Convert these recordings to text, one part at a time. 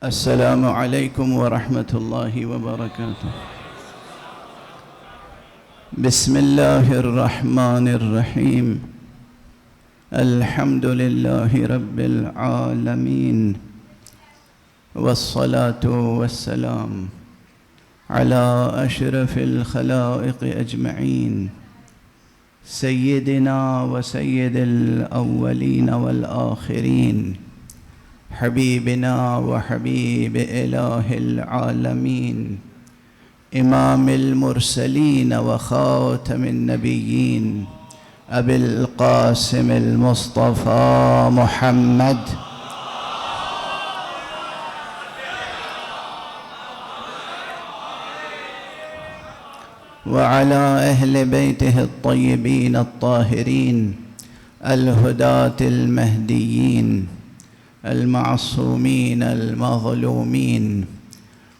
السلام عليكم ورحمة الله وبركاته. بسم الله الرحمن الرحيم. الحمد لله رب العالمين، والصلاة والسلام على أشرف الخلائق أجمعين، سيدنا وسيد الأولين والآخرين، حبيبنا وحبيب إله العالمين، إمام المرسلين وخاتم النبيين، أبي القاسم المصطفى محمد وعلى أهل بيته الطيبين الطاهرين الهداة المهديين المعصومين المظلومين،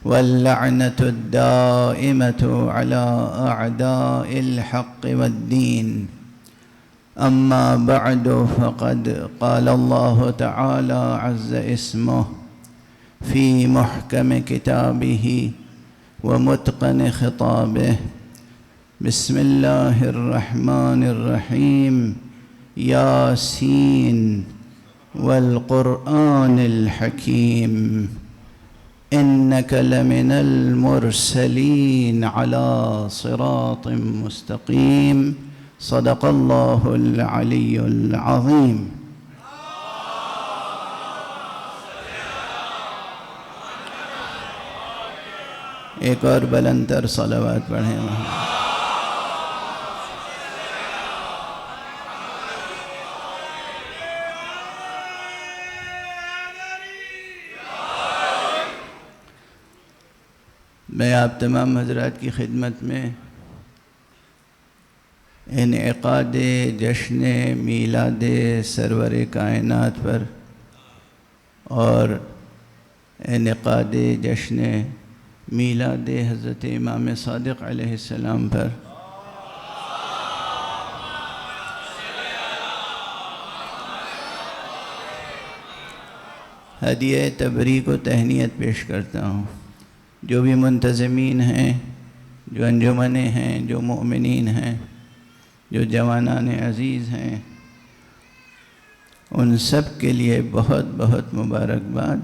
واللعنة الدائمة على أعداء الحق والدين. أما بعد، فقد قال الله تعالى عز اسمه في محكم كتابه ومتقن خطابه: بسم الله الرحمن الرحيم، ياسين والقرآن الحكيم، إنك لمن المرسلين على صراط مستقيم. صدق الله العلي العظيم. ایک اور بلند تر صلوات پڑھیں. میں آپ تمام حضرات کی خدمت میں انعقاد جشن میلاد سرور کائنات پر اور انعقاد جشن میلاد حضرت امام صادق علیہ السلام پر ہدیہ تبریک و تہنیت پیش کرتا ہوں. جو بھی منتظمین ہیں، جو انجمنیں ہیں، جو مؤمنین ہیں، جو جوانان عزیز ہیں، ان سب کے لیے بہت بہت مبارکباد.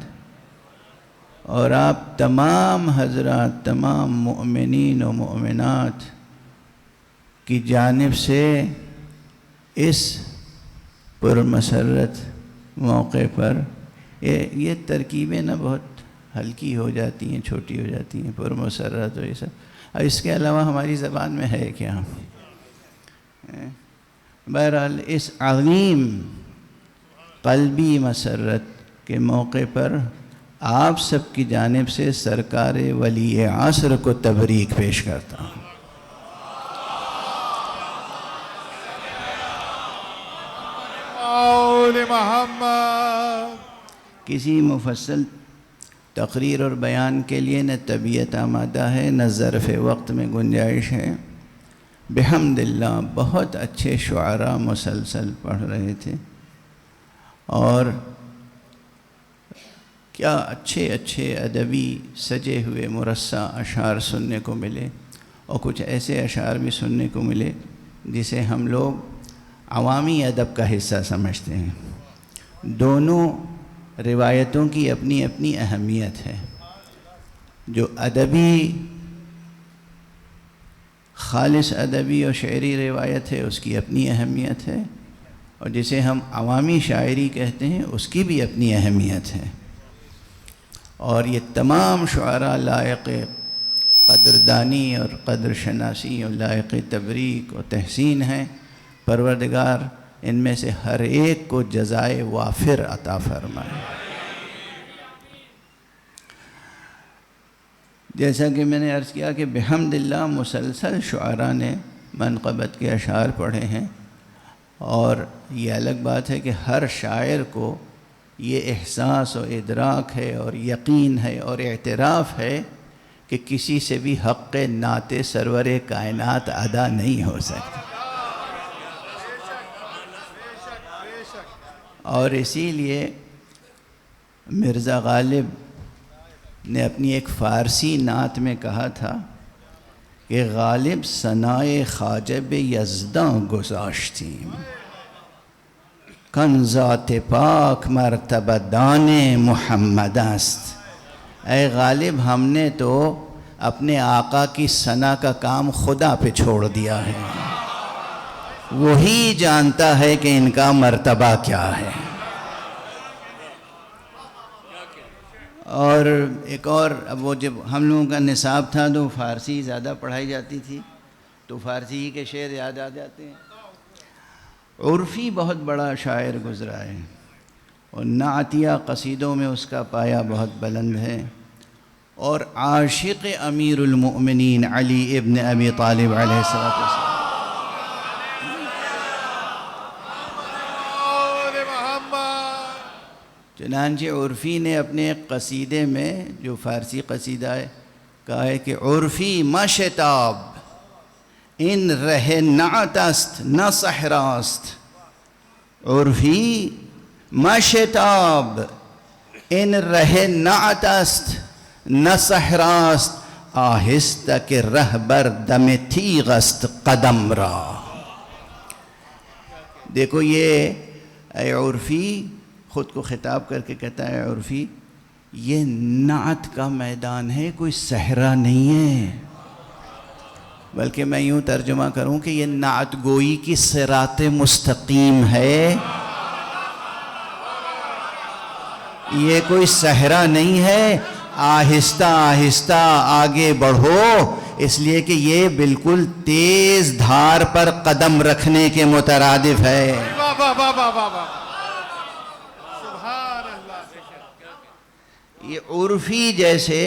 اور آپ تمام حضرات، تمام مؤمنین و مؤمنات کی جانب سے اس پرمسرت موقع پر یہ ترکیبیں نہ بہت ہلکی ہو جاتی ہیں، چھوٹی ہو جاتی ہیں، پرمسرت و یہ سب. اور اس کے علاوہ ہماری زبان میں ہے کیا؟ بہرحال اس عظیم قلبی مسرت کے موقع پر آپ سب کی جانب سے سرکار ولی عصر کو تبریک پیش کرتا ہوں. کسی مفصل تقریر اور بیان کے لیے نہ طبیعت آمادہ ہے، نہ ظرف وقت میں گنجائش ہے. بحمد اللہ بہت اچھے شعراء مسلسل پڑھ رہے تھے، اور کیا اچھے اچھے ادبی سجے ہوئے مرصع اشعار سننے کو ملے، اور کچھ ایسے اشعار بھی سننے کو ملے جسے ہم لوگ عوامی ادب کا حصہ سمجھتے ہیں. دونوں روایتوں کی اپنی اپنی اہمیت ہے. جو ادبی خالص ادبی اور شعری روایت ہے اس کی اپنی اہمیت ہے، اور جسے ہم عوامی شاعری کہتے ہیں اس کی بھی اپنی اہمیت ہے. اور یہ تمام شعراء لائق قدردانی اور قدر شناسی اور لائق تبریک و تحسین ہیں. پروردگار ان میں سے ہر ایک کو جزائے وافر عطا فرمائے. جیسا کہ میں نے عرض کیا کہ بحمد اللہ مسلسل شعراء نے منقبت کے اشعار پڑھے ہیں، اور یہ الگ بات ہے کہ ہر شاعر کو یہ احساس و ادراک ہے اور یقین ہے اور اعتراف ہے کہ کسی سے بھی حق نعت سرور کائنات ادا نہیں ہو سکتا. اور اسی لیے مرزا غالب نے اپنی ایک فارسی نعت میں کہا تھا کہ غالب ثنائے خواجہ بے یزداں گذاشتیں، کن ذات پاک مرتبہ دان محمد است۔ اے غالب ہم نے تو اپنے آقا کی ثنا کا کام خدا پہ چھوڑ دیا ہے، وہی جانتا ہے کہ ان کا مرتبہ کیا ہے۔ اور ایک اور، اب وہ جب ہم لوگوں کا نصاب تھا تو فارسی زیادہ پڑھائی جاتی تھی، تو فارسی ہی کے شعر یاد آ جاتے ہیں۔ عرفی بہت بڑا شاعر گزرا ہے اور نعتیہ قصیدوں میں اس کا پایہ بہت بلند ہے، اور عاشق امیر المؤمنین علی ابن ابی طالب علیہ السلام۔ چنانچہ عرفی نے اپنے ایک قصیدے میں، جو فارسی قصیدہ ہے، کہا ہے کہ عرفی مشتاب ان رہ نعت است نہ صحراست، عرفی مشتاب ان رہ نعت است نہ صحراست، آہستہ کہ رہبر دم تیغ است قدم را۔ دیکھو یہ اے عرفی خود کو خطاب کر کے کہتا ہے، عرفی یہ نعت کا میدان ہے، کوئی صحرا نہیں ہے، بلکہ میں یوں ترجمہ کروں کہ یہ نعت گوئی کی صراط مستقیم ہے، یہ کوئی صحرا نہیں ہے، آہستہ آہستہ آگے بڑھو، اس لیے کہ یہ بالکل تیز دھار پر قدم رکھنے کے مترادف ہے۔ یہ عرفی جیسے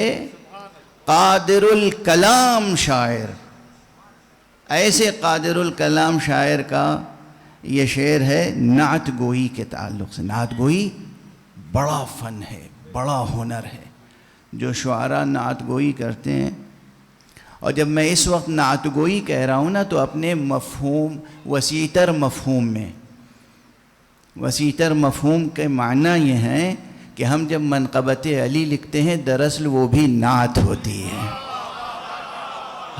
قادر الکلام شاعر، ایسے قادر الکلام شاعر کا یہ شعر ہے نعت گوئی کے تعلق سے۔ نعت گوئی بڑا فن ہے، بڑا ہنر ہے، جو شعراء نعت گوئی کرتے ہیں۔ اور جب میں اس وقت نعت گوئی کہہ رہا ہوں نا، تو اپنے مفہوم، وسیع مفہوم میں، وسیع مفہوم کے معنی یہ ہیں کہ ہم جب منقبت علی لکھتے ہیں دراصل وہ بھی نعت ہوتی ہے،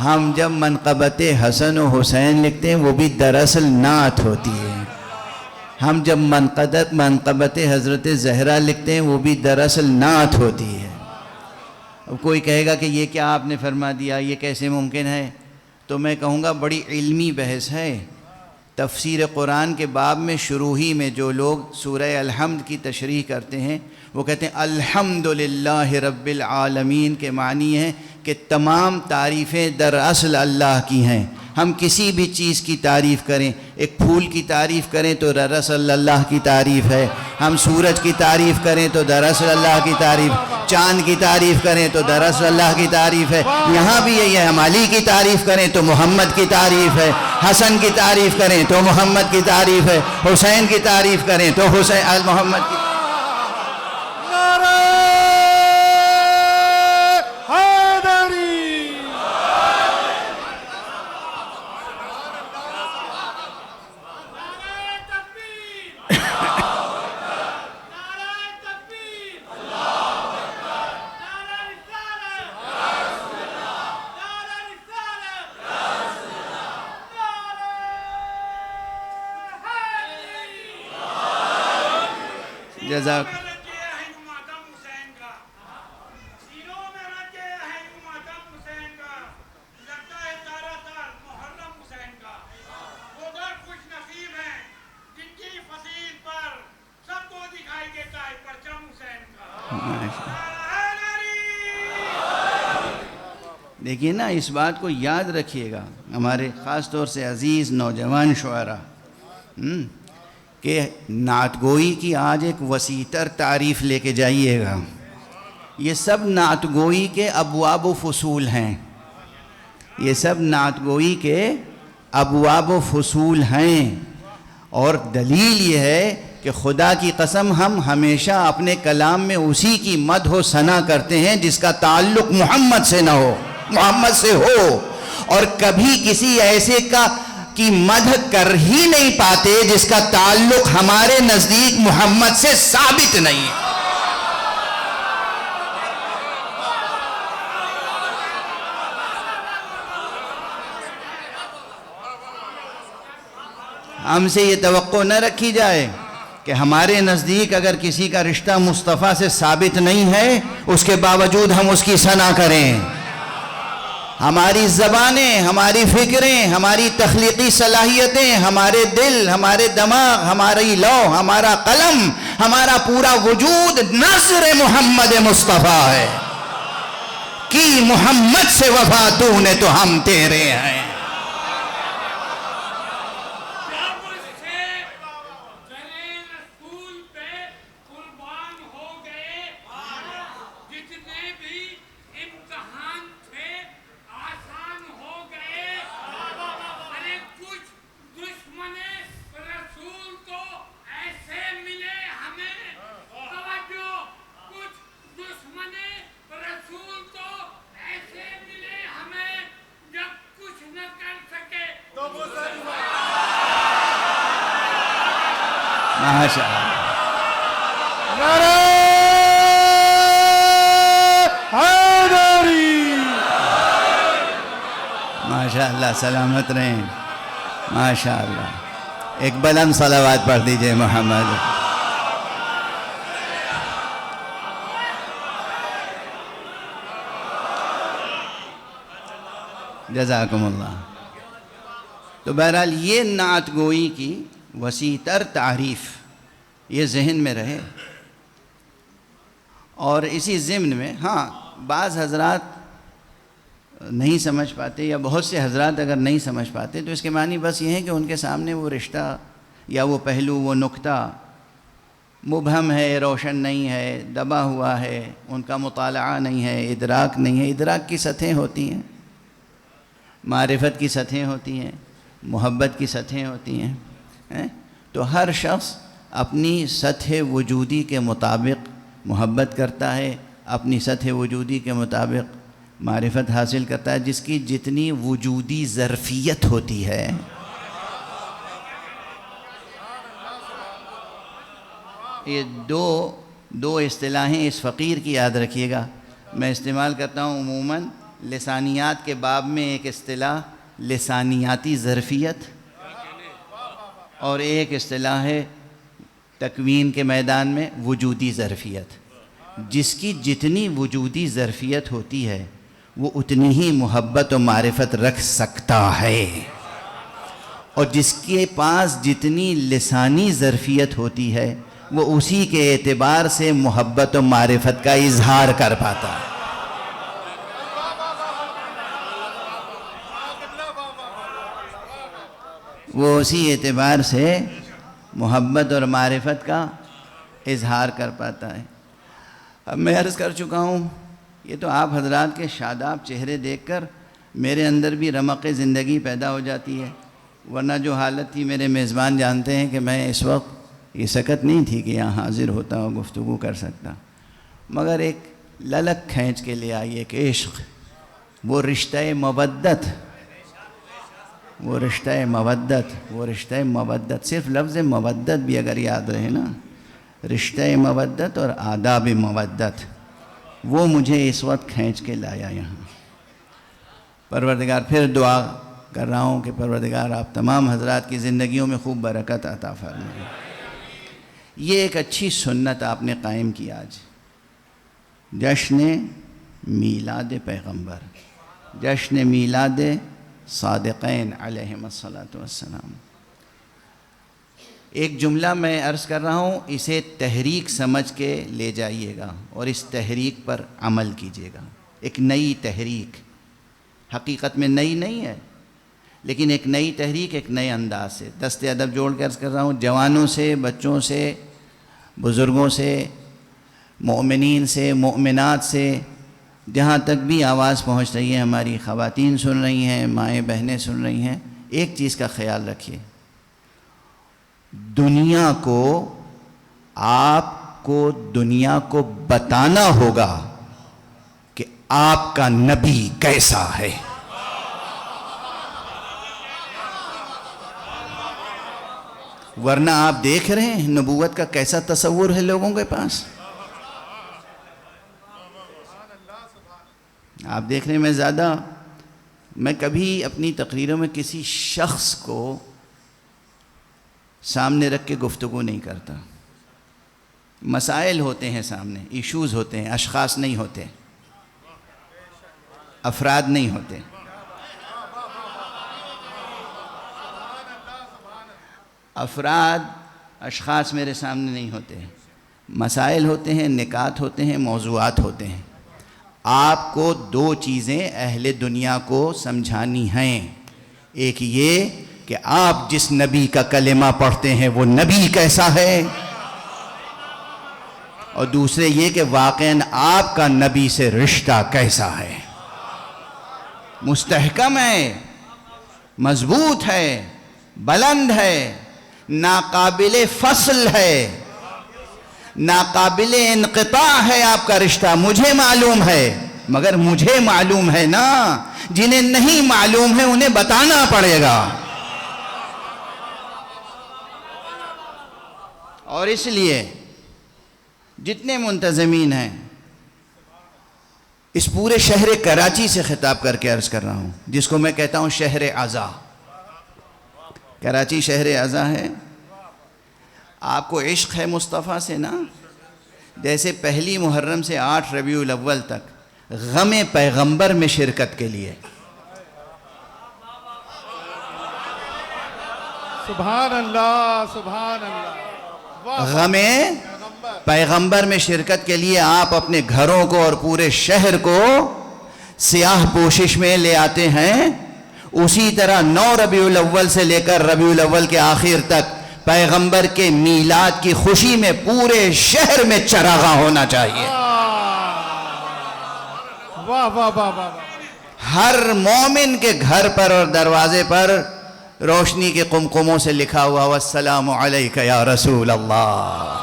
ہم جب منقبت حسن و حسین لکھتے ہیں وہ بھی دراصل نعت ہوتی ہے، ہم جب منقبت حضرت زہرا لکھتے ہیں وہ بھی دراصل نعت ہوتی ہے۔ اب کوئی کہے گا کہ یہ کیا آپ نے فرما دیا، یہ کیسے ممکن ہے؟ تو میں کہوں گا بڑی علمی بحث ہے۔ تفسیر قرآن کے باب میں شروع ہی میں جو لوگ سورہ الحمد کی تشریح کرتے ہیں وہ کہتے ہیں الحمدللہ رب العالمین کے معنی ہے کہ تمام تعریفیں دراصل اللہ کی ہیں۔ ہم کسی بھی چیز کی تعریف کریں، ایک پھول کی تعریف کریں تو دراصل اللہ کی تعریف ہے، ہم سورج کی تعریف کریں تو دراصل اللہ کی تعریف، چاند کی تعریف کریں تو دراصل اللہ کی تعریف ہے۔ یہاں بھی یہی ہے، ہم علی کی تعریف کریں تو محمد کی تعریف ہے، حسن کی تعریف کریں تو محمد کی تعریف ہے، حسین کی تعریف کریں تو حسین محمد کی۔ جزاک دیکھیے نا، اس بات کو یاد رکھیے گا ہمارے خاص طور سے عزیز نوجوان شعراء، کہ نعت گوئی کی آج ایک وسیع تر تعریف لے کے جائیے گا۔ یہ سب نعت گوئی کے ابواب و فصول ہیں، یہ سب نعت گوئی کے ابواب و فصول ہیں، اور دلیل یہ ہے کہ خدا کی قسم ہم ہمیشہ اپنے کلام میں اسی کی مدح و ثنا کرتے ہیں جس کا تعلق محمد سے نہ ہو، محمد سے ہو، اور کبھی کسی ایسے کی مدح کر ہی نہیں پاتے جس کا تعلق ہمارے نزدیک محمد سے ثابت نہیں ہے۔ ہم سے یہ توقع نہ رکھی جائے کہ ہمارے نزدیک اگر کسی کا رشتہ مصطفیٰ سے ثابت نہیں ہے اس کے باوجود ہم اس کی ثنا کریں۔ ہماری زبانیں، ہماری فکریں، ہماری تخلیقی صلاحیتیں، ہمارے دل، ہمارے دماغ، ہماری لو، ہمارا قلم، ہمارا پورا وجود ناصر محمد مصطفیٰ ہے۔ کی محمد سے وفا تو نے تو ہم تیرے ہیں۔ ماشاء اللہ، نعرہ حیدری، ماشاء اللہ، سلامت رہیں، ماشاء اللہ۔ ایک بلند صلوات پڑھ دیجئے محمد۔ جزاکم اللہ۔ تو بہرحال یہ نعت گوئی کی وسیع تر تعریف یہ ذہن میں رہے، اور اسی ضمن میں ہاں بعض حضرات نہیں سمجھ پاتے، یا بہت سے حضرات اگر نہیں سمجھ پاتے تو اس کے معنی بس یہ ہے کہ ان کے سامنے وہ رشتہ یا وہ پہلو، وہ نقطہ مبہم ہے، روشن نہیں ہے، دبا ہوا ہے، ان کا مطالعہ نہیں ہے، ادراک نہیں ہے۔ ادراک کی سطحیں ہوتی ہیں، معرفت کی سطحیں ہوتی ہیں، محبت کی سطحیں ہوتی ہیں، تو ہر شخص اپنی سطح وجودی کے مطابق محبت کرتا ہے، اپنی سطح وجودی کے مطابق معرفت حاصل کرتا ہے، جس کی جتنی وجودی ظرفیت ہوتی ہے۔ یہ دو اصطلاحیں اس فقیر کی یاد رکھیے گا، میں استعمال کرتا ہوں عموماً لسانیات کے باب میں ایک اصطلاح لسانیاتی ظرفیت، اور ایک اصطلاح ہے تکوین کے میدان میں وجودی ظرفیت۔ جس کی جتنی وجودی ظرفیت ہوتی ہے وہ اتنی ہی محبت و معرفت رکھ سکتا ہے، اور جس کے پاس جتنی لسانی ظرفیت ہوتی ہے وہ اسی کے اعتبار سے محبت و معرفت کا اظہار کر پاتا ہے۔ وہ اسی اعتبار سے محبت اور معرفت کا اظہار کر پاتا ہے۔ اب میں عرض کر چکا ہوں، یہ تو آپ حضرات کے شاداب چہرے دیکھ کر میرے اندر بھی رمق زندگی پیدا ہو جاتی ہے، ورنہ جو حالت تھی میرے میزبان جانتے ہیں کہ میں اس وقت یہ سکت نہیں تھی کہ یہاں حاضر ہوتا اور گفتگو کر سکتا، مگر ایک للک کھینچ کے لے آئی، ایک عشق، وہ رشتہ مودت، وہ رشتہ مودت، وہ رشتہ مودت، صرف لفظ مودت بھی اگر یاد رہے نا، رشتہ مودت اور آداب مودت، وہ مجھے اس وقت کھینچ کے لایا یہاں۔ پروردگار، پھر دعا کر رہا ہوں کہ پروردگار آپ تمام حضرات کی زندگیوں میں خوب برکت عطا فرمائیں۔ یہ ایک اچھی سنت آپ نے قائم کی آج، جشن میلاد پیغمبر، جشن میلاد صادقین علیہم الصلاۃ والسلام۔ ایک جملہ میں عرض کر رہا ہوں، اسے تحریک سمجھ کے لے جائیے گا اور اس تحریک پر عمل کیجیے گا۔ ایک نئی تحریک، حقیقت میں نئی نہیں ہے لیکن ایک نئی تحریک، ایک نئے انداز سے، دست ادب جوڑ کے عرض کر رہا ہوں، جوانوں سے، بچوں سے، بزرگوں سے، مومنین سے، مومنات سے، جہاں تک بھی آواز پہنچ رہی ہے، ہماری خواتین سن رہی ہیں، مائیں بہنیں سن رہی ہیں، ایک چیز کا خیال رکھیے، دنیا کو، آپ کو دنیا کو بتانا ہوگا کہ آپ کا نبی کیسا ہے۔ ورنہ آپ دیکھ رہے ہیں نبوت کا کیسا تصور ہے لوگوں کے پاس، آپ دیکھ رہے ہیں۔ میں کبھی اپنی تقریروں میں کسی شخص کو سامنے رکھ کے گفتگو نہیں کرتا. مسائل ہوتے ہیں سامنے، ایشوز ہوتے ہیں، اشخاص نہیں ہوتے، افراد نہیں ہوتے. افراد اشخاص میرے سامنے نہیں ہوتے، مسائل ہوتے ہیں، نکات ہوتے ہیں، موضوعات ہوتے ہیں. آپ کو دو چیزیں اہل دنیا کو سمجھانی ہیں. ایک یہ کہ آپ جس نبی کا کلمہ پڑھتے ہیں وہ نبی کیسا ہے، اور دوسرے یہ کہ واقعاً آپ کا نبی سے رشتہ کیسا ہے. مستحکم ہے، مضبوط ہے، بلند ہے، ناقابل فصل ہے، ناقابل انقطاع ہے آپ کا رشتہ. مجھے معلوم ہے، مگر مجھے معلوم ہے نا، جنہیں نہیں معلوم ہے انہیں بتانا پڑے گا. اور اس لیے جتنے منتظمین ہیں، اس پورے شہر کراچی سے خطاب کر کے عرض کر رہا ہوں، جس کو میں کہتا ہوں شہر عزا. کراچی شہر عزا ہے. آپ کو عشق ہے مصطفیٰ سے نا، جیسے پہلی محرم سے 8 ربیع الاول تک غم پیغمبر میں شرکت کے لیے. سبحان اللہ، سبحان اللہ. غم پیغمبر میں شرکت کے لیے آپ اپنے گھروں کو اور پورے شہر کو سیاہ پوشش میں لے آتے ہیں. اسی طرح 9 ربیع الاول سے لے کر ربیع الاول کے آخر تک پیغمبر کے میلاد کی خوشی میں پورے شہر میں چراغاں ہونا چاہیے. واہ واہ واہ واہ. ہر مومن کے گھر پر اور دروازے پر روشنی کے قمقموں سے لکھا ہوا والسلام علیک یا رسول اللہ.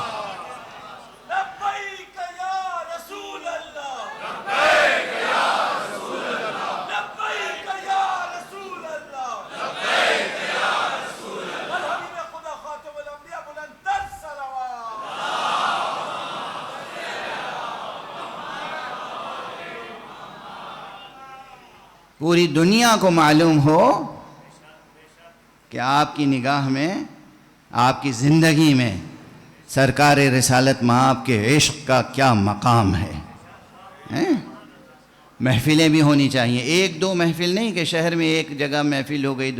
پوری دنیا کو معلوم ہو کہ آپ کی نگاہ میں، آپ کی زندگی میں سرکار رسالت مآب کے عشق کا کیا مقام ہے. محفلیں بھی ہونی چاہیے، 1-2 محفل نہیں کہ شہر میں ایک جگہ محفل ہو گئی.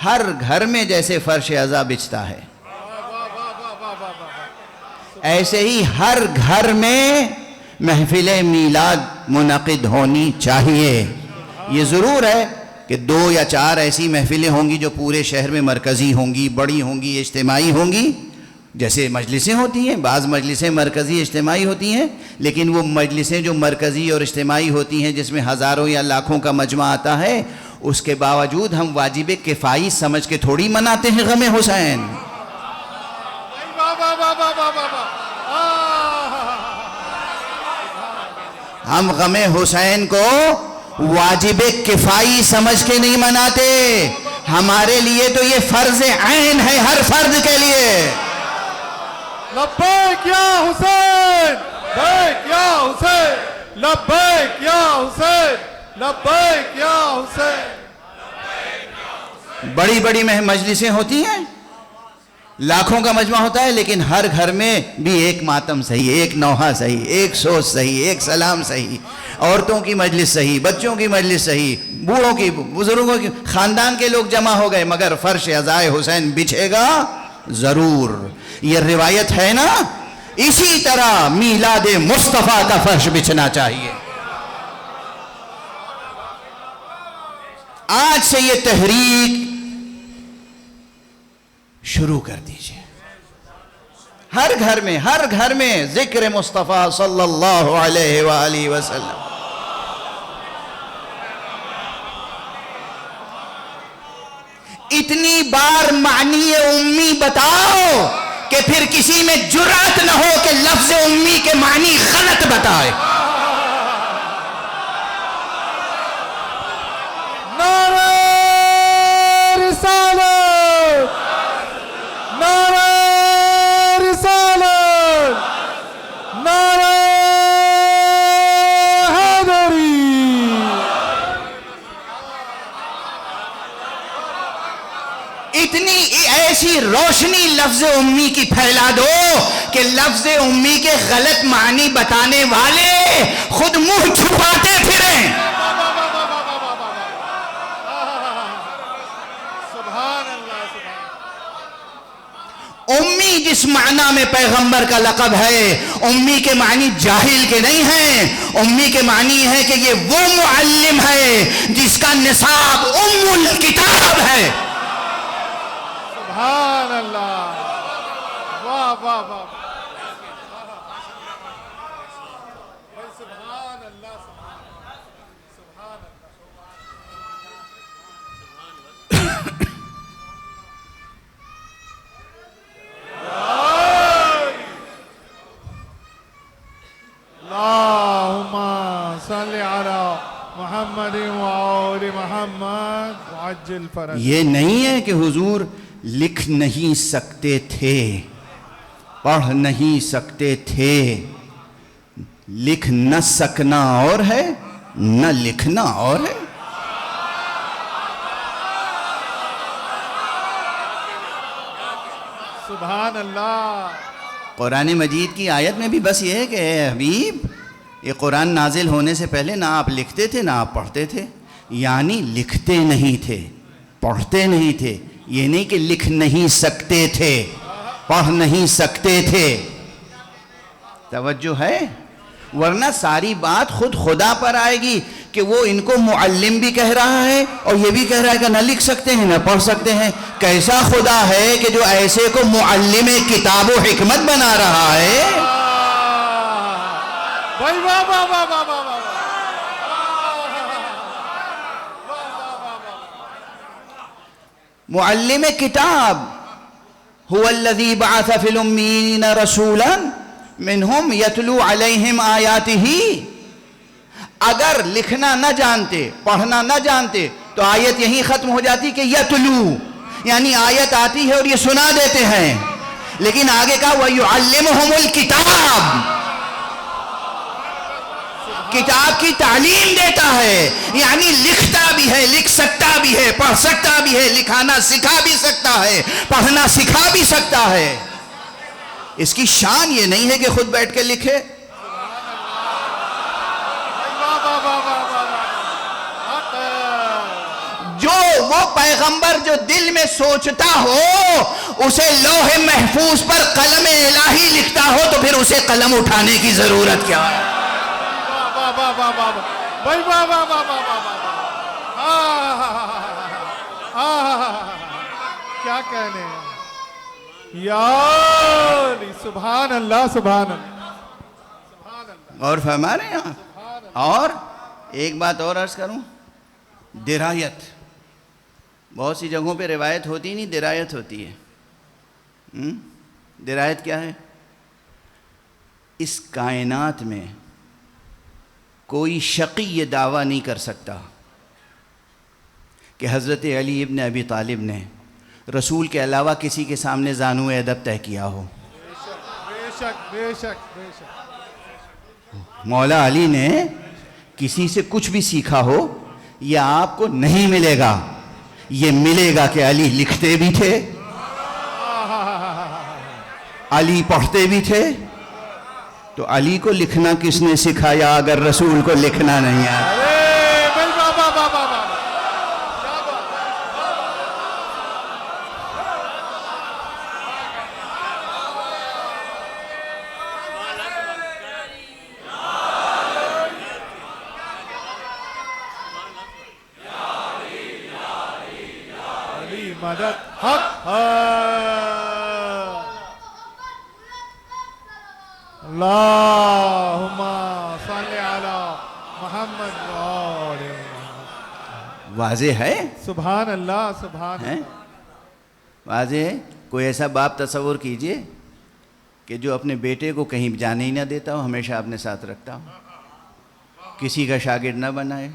ہر گھر میں جیسے فرش عزا بچھتا ہے، ایسے ہی ہر گھر میں محفل میلاد منعقد ہونی چاہیے. یہ ضرور ہے کہ 2 یا 4 ایسی محفلیں ہوں گی جو پورے شہر میں مرکزی ہوں گی، بڑی ہوں گی، اجتماعی ہوں گی، جیسے مجلسیں ہوتی ہیں. بعض مجلسیں مرکزی اجتماعی ہوتی ہیں، لیکن وہ مجلسیں جو مرکزی اور اجتماعی ہوتی ہیں جس میں ہزاروں یا لاکھوں کا مجمع آتا ہے، اس کے باوجود ہم واجب کفائی سمجھ کے تھوڑی مناتے ہیں غم حسین. ہم غم حسین کو واجب کفائی سمجھ کے نہیں مناتے. ہمارے لیے تو یہ فرض عین ہے، ہر فرد کے لیے. لبیک یا حسین، لبیک یا حسین، لبیک یا حسین، لبیک یا حسین. بڑی بڑی مجلسیں ہوتی ہیں، لاکھوں کا مجمع ہوتا ہے، لیکن ہر گھر میں بھی ایک ماتم صحیح، ایک نوحہ صحیح، ایک سوچ صحیح، ایک سلام صحیح، عورتوں کی مجلس صحیح، بچوں کی مجلس صحیح، بوڑھوں کی، بزرگوں کی، خاندان کے لوگ جمع ہو گئے، مگر فرش عزائے حسین بچھے گا ضرور. یہ روایت ہے نا. اسی طرح میلاد مصطفیٰ کا فرش بچھنا چاہیے. آج سے یہ تحریک شروع کر دیجئے. ہر گھر میں ذکر مصطفیٰ صلی اللہ علیہ وآلہ وسلم. اتنی بار معنی امی بتاؤ کہ پھر کسی میں جرأت نہ ہو کہ لفظ امی کے معنی غلط بتائے. نعرہ رسالت، نعرہ رسالت، نعرہ حیدری. اتنی ایسی روشنی لفظ امی کی پھیلا دو کہ لفظ امی کے غلط معنی بتانے والے خود منہ چھپاتے پھریں. امی جس معنی میں پیغمبر کا لقب ہے، امی کے معنی جاہل کے نہیں ہیں. امی کے معنی ہے کہ یہ وہ معلم ہے جس کا نصاب ام الکتاب ہے. سبحان اللہ، واہ واہ واہ، سبحان اللہ، سبحان اللہم صلی علی محمد وآل محمد وعجل فرج. یہ نہیں ہے کہ حضور لکھ نہیں سکتے تھے، پڑھ نہیں سکتے تھے. لکھ نہ سکنا اور ہے، نہ لکھنا اور ہے. سبحان اللہ. قرآن مجید کی آیت میں بھی بس یہ ہے کہ اے حبیب، یہ قرآن نازل ہونے سے پہلے نہ آپ لکھتے تھے نہ آپ پڑھتے تھے. یعنی لکھتے نہیں تھے، پڑھتے نہیں تھے. یہ نہیں کہ لکھ نہیں سکتے تھے، پڑھ نہیں سکتے تھے. توجہ ہے؟ ورنہ ساری بات خود خدا پر آئے گی کہ وہ ان کو معلم بھی کہہ رہا ہے اور یہ بھی کہہ رہا ہے کہ نہ لکھ سکتے ہیں نہ پڑھ سکتے ہیں. کیسا خدا ہے کہ جو ایسے کو معلم کتاب و حکمت بنا رہا ہے؟ بھائی واہ واہ واہ واہ واہ واہ. معلم کتاب هو الذي بعث في الأميين رسولا منهم يتلو عليهم آياته. اگر لکھنا نہ جانتے، پڑھنا نہ جانتے تو آیت یہیں ختم ہو جاتی کہ یتلو، یعنی آیت آتی ہے اور یہ سنا دیتے ہیں. لیکن آگے کہا وَيُعَلِّمُهُمُ الْكِتَابِ، کتاب کی تعلیم دیتا ہے. یعنی لکھتا بھی ہے، لکھ سکتا بھی ہے، پڑھ سکتا بھی ہے، لکھانا سکھا بھی سکتا ہے، پڑھنا سکھا بھی سکتا ہے. اس کی شان یہ نہیں ہے کہ خود بیٹھ کے لکھے. جو وہ پیغمبر جو دل میں سوچتا ہو اسے لوح محفوظ پر قلم الہی لکھتا ہو تو پھر اسے قلم اٹھانے کی ضرورت کیا ہے؟ کیا کہنے ہیں یار. سبحان اللہ، سبحان اللہ. اور فرما رہے ہیں آپ. اور ایک بات اور عرض کروں، درایت. بہت سی جگہوں پہ روایت ہوتی نہیں، درایت ہوتی ہے. درایت کیا ہے؟ اس کائنات میں کوئی شقی یہ دعویٰ نہیں کر سکتا کہ حضرت علی ابن ابی طالب نے رسول کے علاوہ کسی کے سامنے زانو ادب طے کیا ہو. بے شک بے شک بے شک. مولا علی نے کسی سے کچھ بھی سیکھا ہو یہ آپ کو نہیں ملے گا. یہ ملے گا کہ علی لکھتے بھی تھے، علی پڑھتے بھی تھے. تو علی کو لکھنا کس نے سکھایا اگر رسول کو لکھنا نہیں آیا؟ مدد حق اللہم صلی علی محمد وآل محمد. واضح ہے؟ سبحان اللہ، سبحان اللہ. واضح ہے. کوئی ایسا باپ تصور کیجئے کہ جو اپنے بیٹے کو کہیں جانے ہی نہ دیتا ہو، ہمیشہ اپنے ساتھ رکھتا ہو، کسی کا شاگرد نہ بنائے،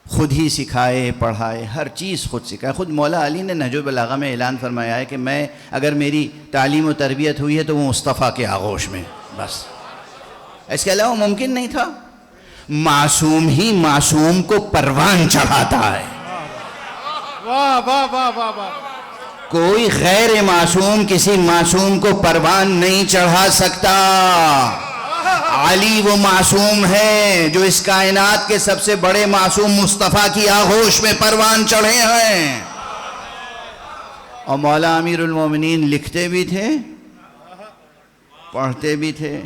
خود ہی سکھائے پڑھائے، ہر چیز خود سکھائے. خود مولا علی نے نہج البلاغہ میں اعلان فرمایا ہے کہ میں اگر میری تعلیم و تربیت ہوئی ہے تو وہ مصطفیٰ کے آغوش میں، بس اس کے علاوہ ممکن نہیں تھا. معصوم ہی معصوم کو پروان چڑھاتا ہے. واہ واہ واہ واہ واہ. کوئی غیر معصوم کسی معصوم کو پروان نہیں چڑھا سکتا. علی وہ معصوم ہے جو اس کائنات کے سب سے بڑے معصوم مصطفیٰ کی آغوش میں پروان چڑھے ہیں. اور مولا امیر المومنین لکھتے بھی تھے پڑھتے بھی تھے.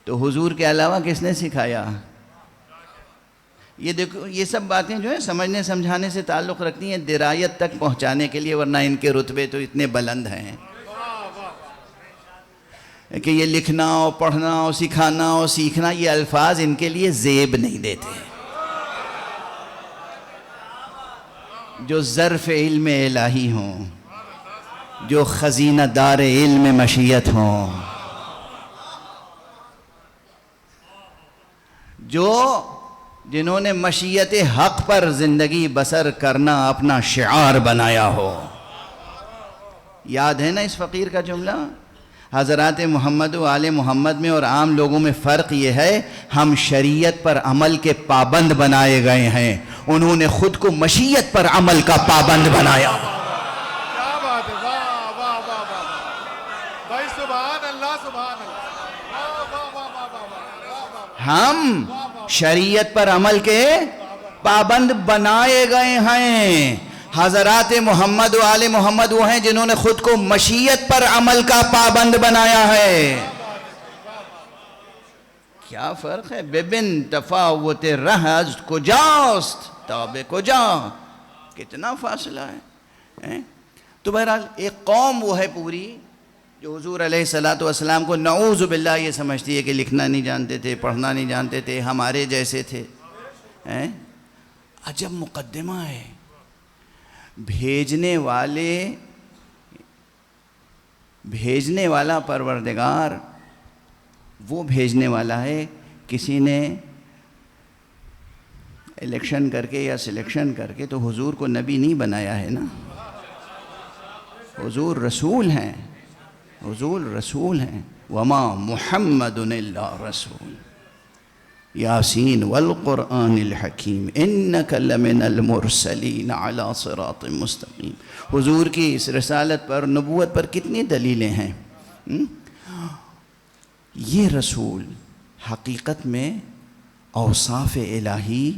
تو حضور کے علاوہ کس نے سکھایا؟ یہ دیکھو یہ سب باتیں جو ہیں سمجھنے سمجھانے سے تعلق رکھتی ہیں درایت تک پہنچانے کے لیے، ورنہ ان کے رتبے تو اتنے بلند ہیں کہ یہ لکھنا اور پڑھنا اور سکھانا اور سیکھنا یہ الفاظ ان کے لیے زیب نہیں دیتے. جو ظرف علم الہی ہوں، جو خزینہ دار علم مشیت ہوں، جنہوں نے مشیت حق پر زندگی بسر کرنا اپنا شعار بنایا ہو. یاد ہے نا اس فقیر کا جملہ؟ حضرات محمد و آل محمد میں اور عام لوگوں میں فرق یہ ہے ہم شریعت پر عمل کے پابند بنائے گئے ہیں، انہوں نے خود کو مشیت پر عمل کا پابند بنایا. کیا بات ہے، واہ واہ واہ واہ بھائی، سبحان اللہ سبحان اللہ، واہ واہ واہ واہ واہ. ہم شریعت پر عمل کے پابند بنائے گئے ہیں. حضرات محمد و آل محمد وہ ہیں جنہوں نے خود کو مشیت پر عمل کا پابند بنایا ہے. کیا فرق ہے؟ ببن تفاوت رہز کجاست تاب کجا، کتنا فاصلہ ہے. تو بہرحال ایک قوم وہ ہے پوری جو حضور علیہ السلام کو نعوذ باللہ یہ سمجھتی ہے کہ لکھنا نہیں جانتے تھے، پڑھنا نہیں جانتے تھے، ہمارے جیسے تھے. عجب مقدمہ ہے. بھیجنے والا پروردگار وہ بھیجنے والا ہے. کسی نے الیکشن کر کے یا سلیکشن کر کے تو حضور کو نبی نہیں بنایا ہے نا. حضور رسول ہیں، حضور رسول ہیں. وما محمد الا رسول یاسین والقرآن الحکیم انک لمن المرسلین علی صراط مستقیم. حضور کی اس رسالت پر، نبوت پر کتنی دلیلیں ہیں. یہ رسول حقیقت میں اوصاف الہی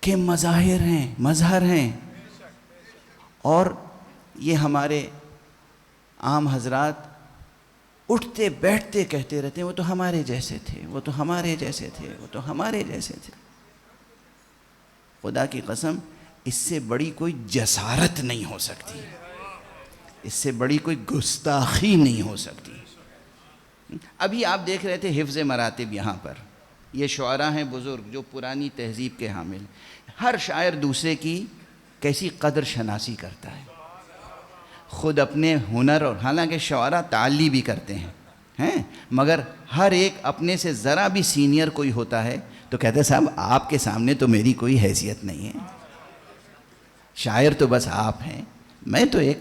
کے مظہر ہیں. اور یہ ہمارے عام حضرات اٹھتے بیٹھتے کہتے رہتے ہیں وہ تو ہمارے جیسے تھے، وہ تو ہمارے جیسے تھے، وہ تو ہمارے جیسے تھے. خدا کی قسم اس سے بڑی کوئی جسارت نہیں ہو سکتی، اس سے بڑی کوئی گستاخی نہیں ہو سکتی. ابھی آپ دیکھ رہے تھے حفظ مراتب. یہاں پر یہ شعراء ہیں بزرگ جو پرانی تہذیب کے حامل. ہر شاعر دوسرے کی کیسی قدر شناسی کرتا ہے، خود اپنے ہنر. اور حالانکہ شعراء تعلی بھی کرتے ہیں مگر ہر ایک اپنے سے ذرا بھی سینئر کوئی ہوتا ہے تو کہتے ہیں صاحب آپ کے سامنے تو میری کوئی حیثیت نہیں ہے، شاعر تو بس آپ ہیں، میں تو ایک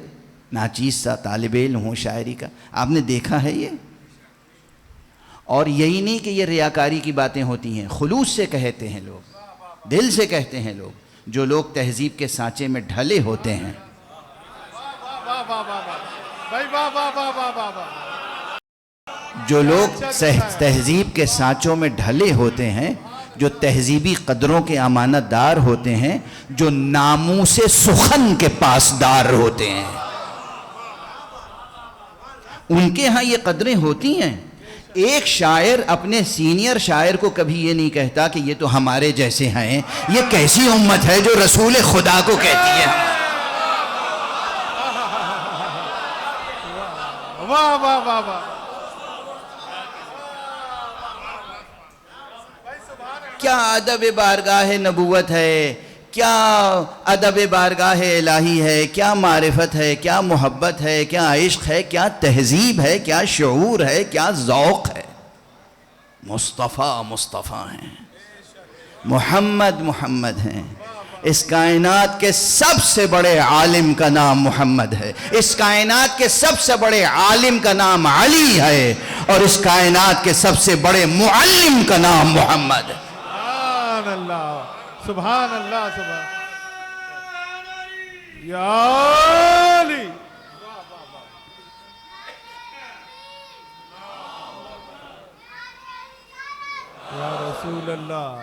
ناچیز سا طالب علم ہوں شاعری کا. آپ نے دیکھا ہے یہ؟ اور یہی نہیں کہ یہ ریاکاری کی باتیں ہوتی ہیں، خلوص سے کہتے ہیں لوگ، دل سے کہتے ہیں لوگ. جو لوگ تہذیب کے سانچے میں ڈھلے ہوتے ہیں، جو لوگ تہذیب کے سانچوں میں ڈھلے ہوتے ہیں، جو تہذیبی قدروں کے امانت دار ہوتے ہیں، جو ناموس سخن کے پاسدار ہوتے ہیں، ان کے ہاں یہ قدریں ہوتی ہیں. ایک شاعر اپنے سینئر شاعر کو کبھی یہ نہیں کہتا کہ یہ تو ہمارے جیسے ہیں. یہ کیسی امت ہے جو رسول خدا کو کہتی ہے؟ واہ واہ واہ واہ. کیا ادب بارگاہ نبوت ہے، کیا ادب بارگاہ الہی ہے، کیا معرفت ہے، کیا محبت ہے، کیا عشق ہے، کیا تہذیب ہے، کیا شعور ہے، کیا ذوق ہے. مصطفیٰ ہیں، محمد ہیں. اس کائنات کے سب سے بڑے عالم کا نام محمد ہے، اس کائنات کے سب سے بڑے عالم کا نام علی ہے، اور اس کائنات کے سب سے بڑے معلم کا نام محمد ہے. سبحان اللہ سبحان اللہ سبحان. یا علی یا رسول اللہ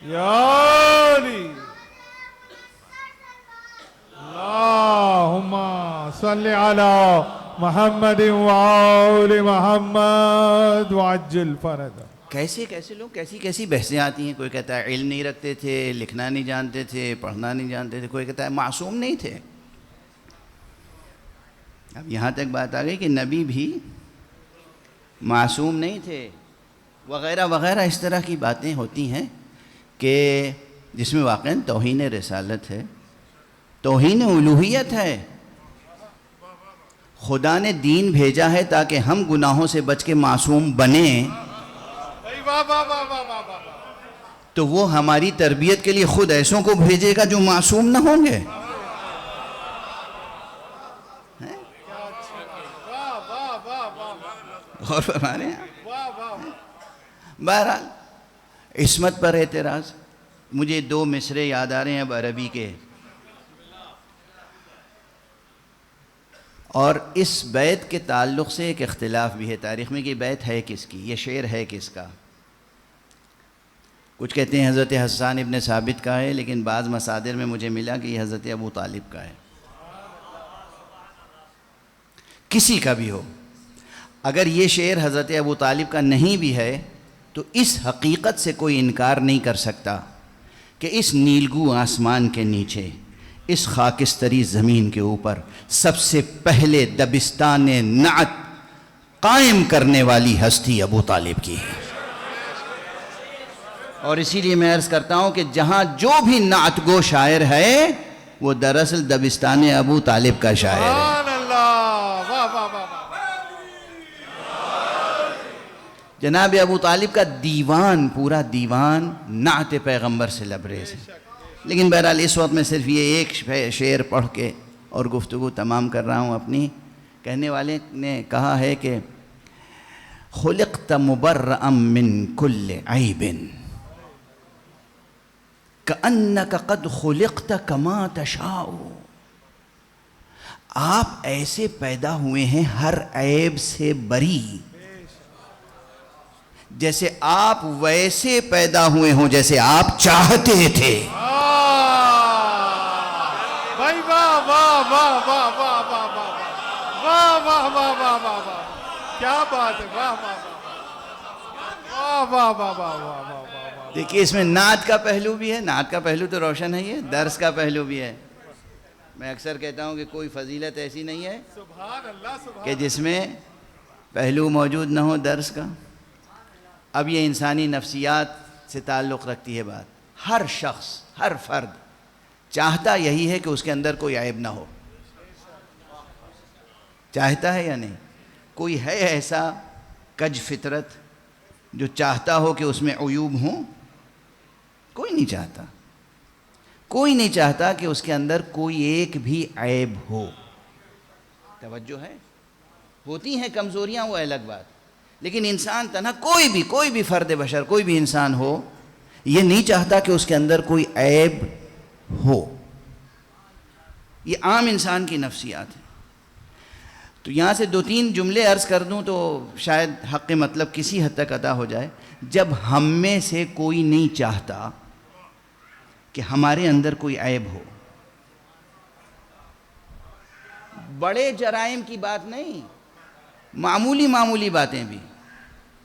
یا علی اللہم صلی علی محمد وآل محمد وعجل فرجہ. کیسے کیسے لوگ کیسی بحثیں آتی ہیں. کوئی کہتا ہے علم نہیں رکھتے تھے, لکھنا نہیں جانتے تھے, پڑھنا نہیں جانتے تھے. کوئی کہتا ہے معصوم نہیں تھے. اب یہاں تک بات آ گئی کہ نبی بھی معصوم نہیں تھے وغیرہ وغیرہ. اس طرح کی باتیں ہوتی ہیں کہ جس میں واقعاً توہین رسالت ہے, توہین الوہیت ہے. خدا نے دین بھیجا ہے تاکہ ہم گناہوں سے بچ کے معصوم بنیں, تو وہ ہماری تربیت کے لیے خود ایسوں کو بھیجے گا جو معصوم نہ ہوں گے. اور فرما رہے ہیں. بہرحال عصمت پر اعتراض. مجھے 2 مصرے یاد آ رہے ہیں اب عربی کے, اور اس بیت کے تعلق سے ایک اختلاف بھی ہے تاریخ میں کہ بیت ہے کس کی, یہ شعر ہے کس کا. کچھ کہتے ہیں حضرت حسان ابن ثابت کا ہے, لیکن بعض مصادر میں مجھے ملا کہ یہ حضرت ابو طالب کا ہے. کسی کا بھی ہو, اگر یہ شعر حضرت ابو طالب کا نہیں بھی ہے تو اس حقیقت سے کوئی انکار نہیں کر سکتا کہ اس نیلگو آسمان کے نیچے, اس خاکستری زمین کے اوپر سب سے پہلے دبستان نعت قائم کرنے والی ہستی ابو طالب کی ہے. اور اسی لیے میں عرض کرتا ہوں کہ جہاں جو بھی نعت گو شاعر ہے وہ دراصل دبستان ابو طالب کا شاعر ہے. سبحان اللہ, واہ واہ واہ. جناب ابو طالب کا دیوان, پورا دیوان نعت پیغمبر سے لبریز ہے. لیکن بہرحال اس وقت میں صرف یہ ایک شعر پڑھ کے اور گفتگو تمام کر رہا ہوں اپنی. کہنے والے نے کہا ہے کہ خلقت مبرئا من کل عیب کأنک قد خلقت کما تشاء. آپ ایسے پیدا ہوئے ہیں ہر عیب سے بری, جیسے آپ ویسے پیدا ہوئے ہوں جیسے آپ چاہتے تھے. بھائی واہ واہ واہ واہ واہ واہ واہ واہ واہ واہ واہ واہ, کیا بات ہے, واہ واہ واہ واہ واہ واہ واہ واہ. دیکھیے اس میں نعت کا پہلو بھی ہے, نعت کا پہلو تو روشن ہے, یہ درس کا پہلو بھی ہے. میں اکثر کہتا ہوں کہ کوئی فضیلت ایسی نہیں ہے سبحان اللہ, سبحان کہ جس میں پہلو موجود نہ ہو درس کا. اب یہ انسانی نفسیات سے تعلق رکھتی ہے بات. ہر شخص, ہر فرد چاہتا یہی ہے کہ اس کے اندر کوئی عیب نہ ہو. چاہتا ہے یا نہیں؟ کوئی ہے ایسا کج فطرت جو چاہتا ہو کہ اس میں عیوب ہوں؟ کوئی نہیں چاہتا. کوئی نہیں چاہتا کہ اس کے اندر کوئی ایک بھی عیب ہو. توجہ ہے, ہوتی ہیں کمزوریاں, وہ الگ بات, لیکن انسان تنہا کوئی بھی فرد بشر, کوئی بھی انسان ہو, یہ نہیں چاہتا کہ اس کے اندر کوئی عیب ہو. یہ عام انسان کی نفسیات ہے. تو یہاں سے 2-3 جملے عرض کر دوں تو شاید حق مطلب کسی حد تک ادا ہو جائے. جب ہم میں سے کوئی نہیں چاہتا کہ ہمارے اندر کوئی عیب ہو, بڑے جرائم کی بات نہیں, معمولی باتیں بھی.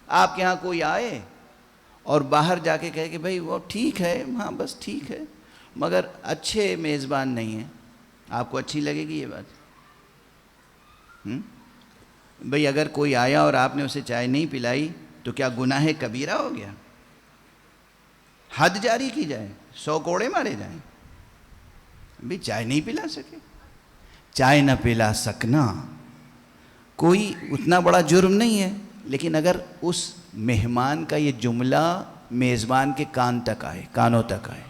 آپ کے ہاں کوئی آئے اور باہر جا کے کہے کہ بھئی وہ ٹھیک ہے, ہاں بس ٹھیک ہے, مگر اچھے میزبان نہیں ہیں. آپ کو اچھی لگے گی یہ بات؟ بھئی اگر کوئی آیا اور آپ نے اسے چائے نہیں پلائی تو کیا گناہ کبیرہ ہو گیا؟ حد جاری کی جائے, 100 کوڑے مارے جائیں. بھئی چائے نہیں پلا سکے, چائے نہ پلا سکنا کوئی اتنا بڑا جرم نہیں ہے. لیکن اگر اس مہمان کا یہ جملہ میزبان کے کانوں تک آئے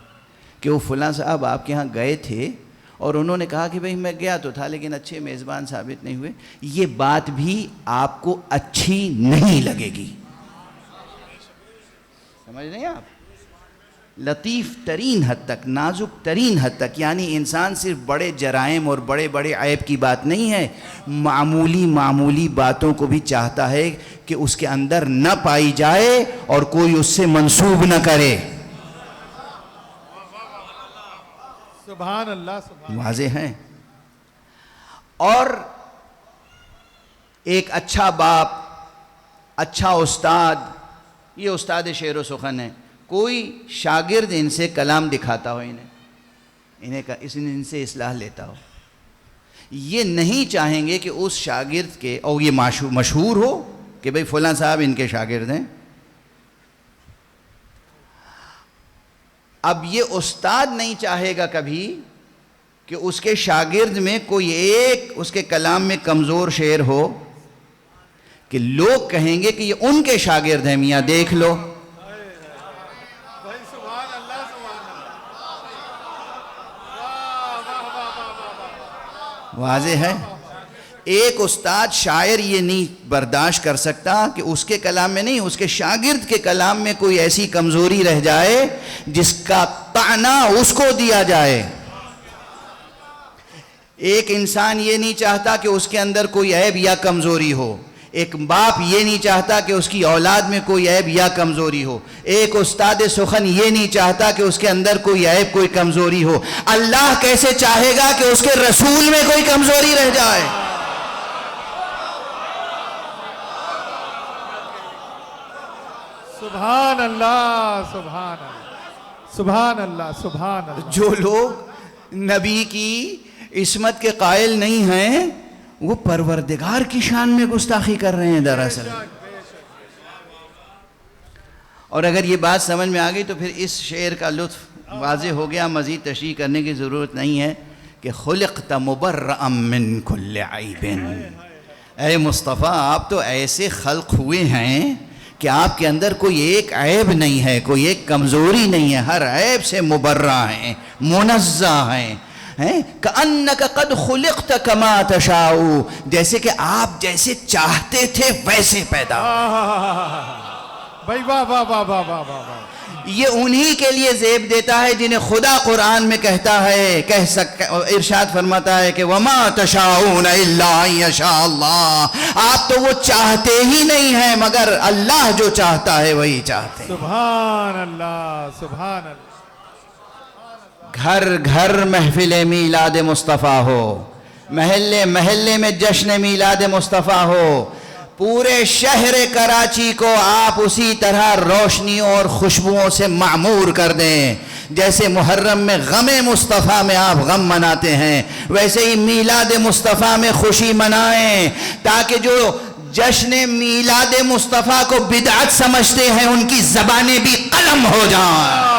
کہ وہ فلاں صاحب آپ کے ہاں گئے تھے اور انہوں نے کہا کہ بھئی میں گیا تو تھا لیکن اچھے میزبان ثابت نہیں ہوئے, یہ بات بھی آپ کو اچھی نہیں لگے گی. سمجھ رہے ہیں آپ؟ لطیف ترین حد تک، نازک ترین حد تک. یعنی انسان صرف بڑے جرائم اور بڑے بڑے عیب کی بات نہیں ہے، معمولی باتوں کو بھی چاہتا ہے کہ اس کے اندر نہ پائی جائے اور کوئی اس سے منسوب نہ کرے. سبحان اللہ سبحان واضح ہے. اور ایک اچھا باپ، اچھا استاد، یہ استاد شعر و سخن ہے، کوئی شاگرد ان سے کلام دکھاتا ہو، ان سے اصلاح لیتا ہو، یہ نہیں چاہیں گے کہ اس شاگرد کے، اور یہ مشہور ہو کہ بھئی فلاں صاحب ان کے شاگرد ہیں. اب یہ استاد نہیں چاہے گا کبھی کہ اس کے شاگرد میں کوئی ایک اس کے کلام میں کمزور شعر ہو کہ لوگ کہیں گے کہ یہ ان کے شاگرد ہیں، میاں دیکھ لو. بھائی سبحان اللہ سبحان اللہ. واضح ہے. ایک استاد شاعر یہ نہیں برداشت کر سکتا کہ اس کے کلام میں نہیں، اس کے شاگرد کے کلام میں کوئی ایسی کمزوری رہ جائے جس کا طعنہ اس کو دیا جائے. ایک انسان یہ نہیں چاہتا کہ اس کے اندر کوئی عیب یا کمزوری ہو. ایک باپ یہ نہیں چاہتا کہ اس کی اولاد میں کوئی عیب یا کمزوری ہو. ایک استاد سخن یہ نہیں چاہتا کہ اس کے اندر کوئی عیب، کوئی کمزوری ہو. اللہ کیسے چاہے گا کہ اس کے رسول میں کوئی کمزوری رہ جائے؟ سبحان اللہ سبحان اللہ سبحان اللہ سبحان اللہ. جو لوگ نبی کی عصمت کے قائل نہیں ہیں وہ پروردگار کی شان میں گستاخی کر رہے ہیں دراصل. اور اگر یہ بات سمجھ میں آ گئی تو پھر اس شعر کا لطف واضح ہو گیا، مزید تشریح کرنے کی ضرورت نہیں ہے کہ خلقت مبرأ من کل عیب. اے مصطفیٰ آپ تو ایسے خلق ہوئے ہیں کہ آپ کے اندر کوئی ایک عیب نہیں ہے، کوئی ایک کمزوری نہیں ہے، ہر عیب سے مبرّہ ہیں، منزہ ہیں. کأنک قد خلقت کما تشاء، جیسے کہ آپ جیسے چاہتے تھے ویسے پیدا. بھائی واہ واہ واہ واہ واہ واہ. یہ انہی کے لیے زیب دیتا ہے جنہیں خدا قرآن میں کہتا ہے، ارشاد فرماتا ہے کہ وَمَا تَشَاءُونَ إِلَّا أَن يَشَاءَ اللَّهُ. آپ تو وہ چاہتے ہی نہیں ہیں مگر اللہ جو چاہتا ہے وہی چاہتے ہیں. سبحان اللہ سبحان اللہ. گھر گھر محفل میلاد مصطفیٰ ہو، محلے محلے میں جشن میلاد مصطفیٰ ہو. پورے شہر کراچی کو آپ اسی طرح روشنیوں اور خوشبوؤں سے معمور کر دیں. جیسے محرم میں غم مصطفیٰ میں آپ غم مناتے ہیں، ویسے ہی میلاد مصطفیٰ میں خوشی منائیں، تاکہ جو جشن میلاد مصطفیٰ کو بدعت سمجھتے ہیں ان کی زبانیں بھی قلم ہو جائیں.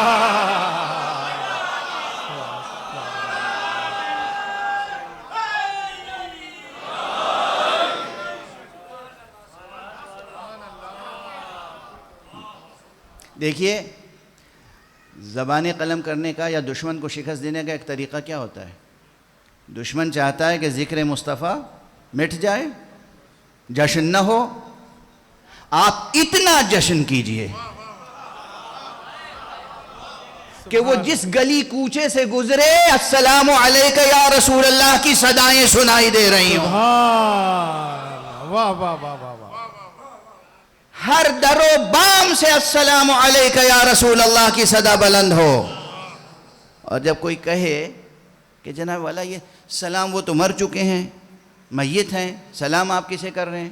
دیکھیے زبان قلم کرنے کا یا دشمن کو شکست دینے کا ایک طریقہ کیا ہوتا ہے. دشمن چاہتا ہے کہ ذکر مصطفیٰ مٹ جائے، جشن نہ ہو. آپ اتنا جشن کیجئے کہ وہ جس گلی کوچے سے گزرے السلام علیک یا رسول اللہ کی صدائیں سنائی دے رہی ہوں. واہ واہ واہ واہ. ہر در و بام سے السلام علیک یا رسول اللہ کی صدا بلند ہو. اور جب کوئی کہے کہ جناب والا یہ سلام وہ تو مر چکے ہیں، میت ہیں، سلام آپ کسے کر رہے ہیں؟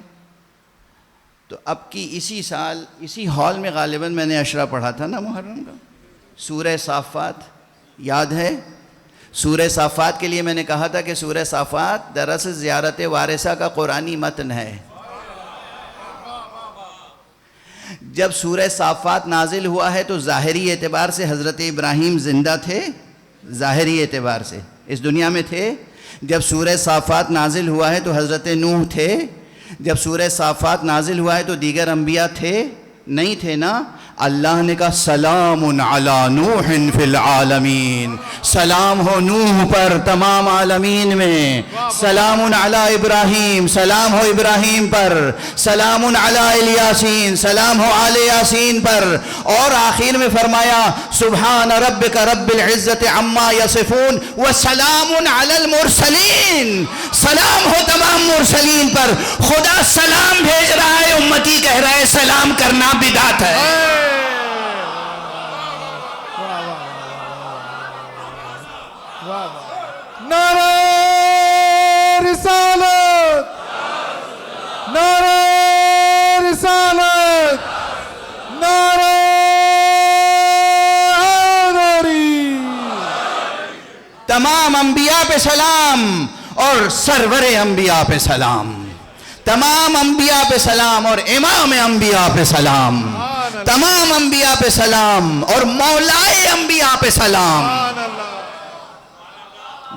تو اب کی اسی سال اسی ہال میں غالباً میں نے اشرا پڑھا تھا نا محرم کا، سورہ صافات یاد ہے؟ سورہ صافات کے لیے میں نے کہا تھا کہ سورہ صافات دراصل زیارت وارثہ کا قرآنی متن ہے. جب سورہ صافات نازل ہوا ہے تو ظاہری اعتبار سے حضرت ابراہیم زندہ تھے، ظاہری اعتبار سے اس دنیا میں تھے. جب سورہ صافات نازل ہوا ہے تو حضرت نوح تھے. جب سورہ صافات نازل ہوا ہے تو دیگر انبیاء تھے؟ نہیں تھے نا. اللہ نے کہا سلام علی نوح فی العالمین، سلام ہو نوح پر تمام عالمین میں، سلام علی ابراہیم، سلام ہو ابراہیم پر، سلام علی الیاسین، سلام ہو آل یاسین پر، اور آخر میں فرمایا سبحان ربک رب العزت عما یصفون وسلام علی المرسلین، سلام ہو تمام مرسلین پر۔ خدا سلام بھیج رہا ہے، امتی کہہ رہا ہے سلام کرنا بدعت ہے۔ نعرہ رسالت، نعرہ رسالت، نعرہ حیدری۔ تمام انبیاء پہ سلام اور سرور انبیاء پہ سلام، تمام انبیاء پہ سلام اور امام انبیاء پہ سلام، تمام انبیاء پہ سلام اور مولائے انبیاء پہ سلام۔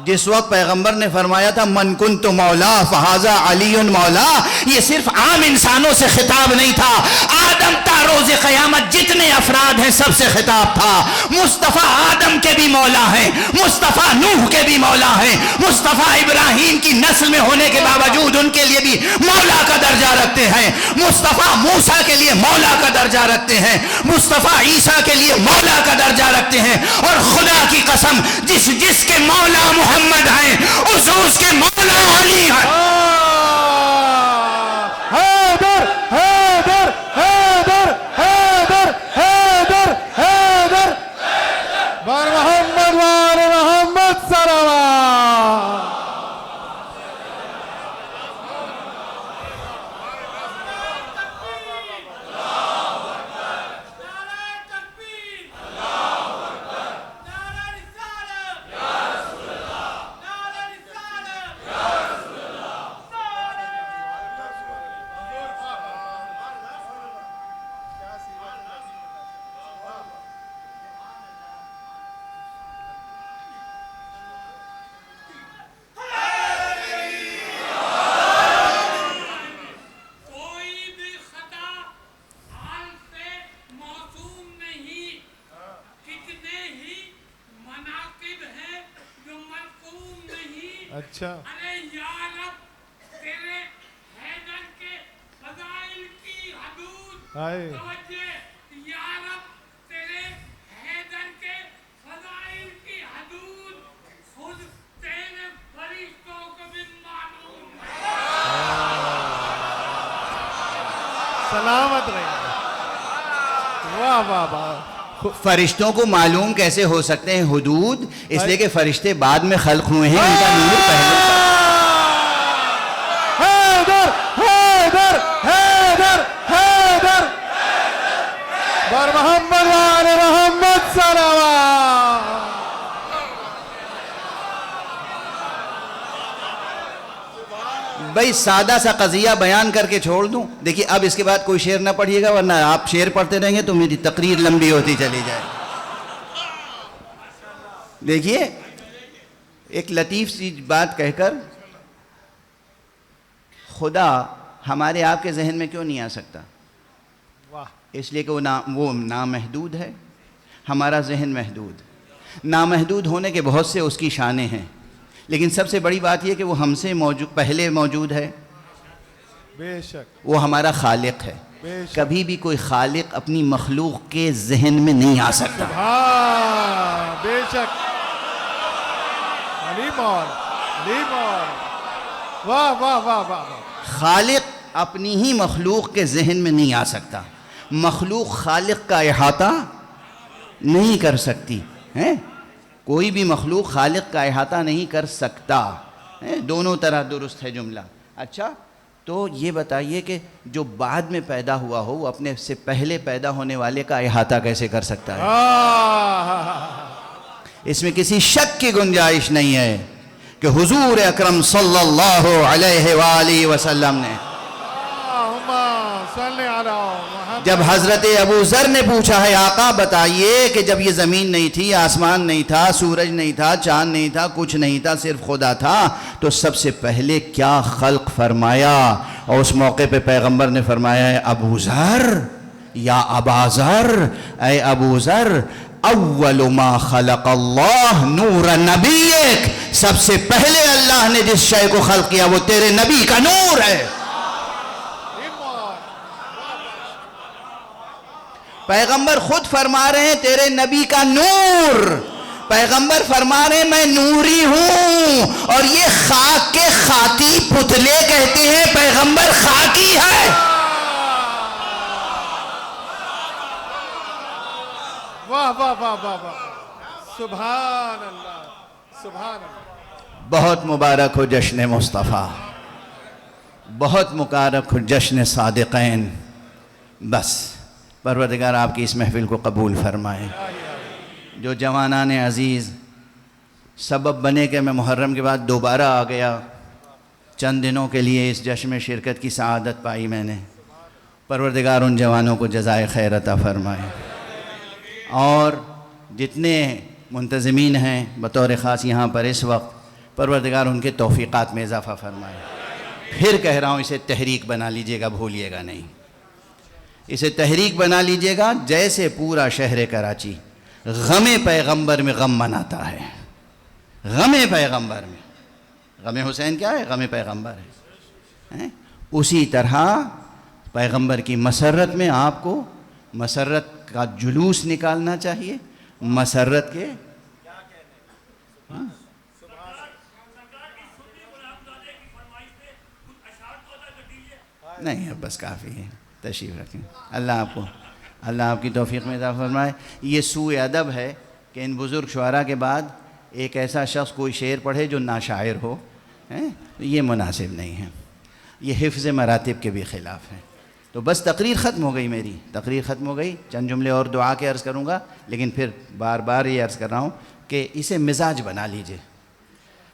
جس وقت پیغمبر نے فرمایا تھا من کنت مولا فہذا علی مولا، یہ صرف عام انسانوں سے خطاب نہیں تھا، آدم تا روز قیامت جتنے افراد ہیں سب سے خطاب تھا۔ مصطفیٰ آدم کے بھی مولا ہیں، مصطفیٰ نوح کے بھی مولا ہیں، مصطفیٰ ابراہیم کی نسل میں ہونے کے باوجود ان کے لیے بھی مولا کا درجہ رکھتے ہیں، مصطفیٰ موسیٰ کے لیے مولا کا درجہ رکھتے ہیں، مصطفیٰ عیسیٰ کے لیے مولا کا درجہ رکھتے ہیں، اور خدا کی قسم جس کے مولا محمد ہیں اس کے مولا علی ہیں۔ حیدر حیدر حیدر حیدر حیدر حیدر بر محمد وآل محمد صلوات۔ اچھا ارے یا رب تیرے حیدر کے فضائل کی حدود آئے توجہ، یا رب تیرے حیدر کے فضائل کی حدود خود تیرے فرشتوں کو بھی معلوم ہے۔ سلامت رہے۔ واہ واہ واہ۔ فرشتوں کو معلوم کیسے ہو سکتے ہیں حدود؟ اس لیے کہ فرشتے بعد میں خلق ہوئے ہیں، ان کا نور پہلے۔ حیدر حیدر حیدر حیدر بر محمد وآل محمد صلوات۔ بھائی سادہ سا قضیہ بیان کر کے چھوڑ دوں، دیکھیے اب اس کے بعد کوئی شعر نہ پڑھیے گا، ورنہ آپ شعر پڑھتے رہیں گے تو میری تقریر لمبی ہوتی چلی جائے۔ دیکھیے ایک لطیف سی بات کہہ کر، خدا ہمارے آپ کے ذہن میں کیوں نہیں آ سکتا؟ اس لیے کہ وہ نامحدود ہے، ہمارا ذہن محدود۔ نامحدود ہونے کے بہت سے اس کی شانیں ہیں، لیکن سب سے بڑی بات یہ کہ وہ ہم سے پہلے موجود ہے، بے شک وہ ہمارا خالق ہے۔ کبھی بھی کوئی خالق اپنی مخلوق کے ذہن میں نہیں آ سکتا۔ ہاں بے شک، علی مول علی مول، واہ واہ واہ واہ۔ خالق اپنی ہی مخلوق کے ذہن میں نہیں آ سکتا، مخلوق خالق کا احاطہ نہیں کر سکتی ہے، کوئی بھی مخلوق خالق کا احاطہ نہیں کر سکتا، دونوں طرح درست ہے جملہ۔ اچھا تو یہ بتائیے کہ جو بعد میں پیدا ہوا ہو وہ اپنے سے پہلے پیدا ہونے والے کا احاطہ کیسے کر سکتا ہے؟ اس میں کسی شک کی گنجائش نہیں ہے کہ حضور اکرم صلی اللہ علیہ وآلہ وسلم نے جب حضرت ابو ذر نے پوچھا ہے آقا بتائیے کہ جب یہ زمین نہیں تھی، آسمان نہیں تھا، سورج نہیں تھا، چاند نہیں تھا، کچھ نہیں تھا، صرف خدا تھا، تو سب سے پہلے کیا خلق فرمایا؟ اور اس موقع پہ پیغمبر نے فرمایا ہے ابو ذر یا ابا ذر، اے ابو ذر، اول ما خلق اللہ نور نبیک، سب سے پہلے اللہ نے جس شے کو خلق کیا وہ تیرے نبی کا نور ہے۔ پیغمبر خود فرما رہے ہیں تیرے نبی کا نور، پیغمبر فرما رہے ہیں میں نوری ہوں، اور یہ خاک کے خاکی پتلے کہتے ہیں پیغمبر خاکی ہے۔ واہ واہ واہ واہ واہ، سبحان اللہ سبحان اللہ۔ بہت مبارک ہو جشن مصطفیٰ، بہت مبارک ہو جشن صادقین۔ بس پروردگار آپ کی اس محفل کو قبول فرمائے۔ جو جوانان عزیز سبب بنے کہ میں محرم کے بعد دوبارہ آ گیا، چند دنوں کے لیے اس جشن میں شرکت کی سعادت پائی میں نے، پروردگار ان جوانوں کو جزائے خیر عطا فرمائے، اور جتنے منتظمین ہیں بطور خاص یہاں پر اس وقت، پروردگار ان کے توفیقات میں اضافہ فرمائے۔ پھر کہہ رہا ہوں اسے تحریک بنا لیجئے گا، بھولیے گا نہیں، اسے تحریک بنا لیجئے گا، جیسے پورا شہر کراچی غم پیغمبر میں غم مناتا ہے۔ غم پیغمبر میں، غم حسین کیا ہے؟ غم پیغمبر ہے۔ اسی طرح پیغمبر کی مسرت میں آپ کو مسرت کا جلوس نکالنا چاہیے، مسرت کے نہیں، اب بس کافی ہے، تشریف رکھیں۔ اللہ آپ کی توفیق میں اضافہ فرمائے۔ یہ سوء ادب ہے کہ ان بزرگ شعراء کے بعد ایک ایسا شخص کوئی شعر پڑھے جو ناشاعر ہو، یہ مناسب نہیں ہے، یہ حفظ مراتب کے بھی خلاف ہے۔ تو بس تقریر ختم ہو گئی، میری تقریر ختم ہو گئی، چند جملے اور دعا کے عرض کروں گا، لیکن پھر بار بار یہ عرض کر رہا ہوں کہ اسے مزاج بنا لیجئے۔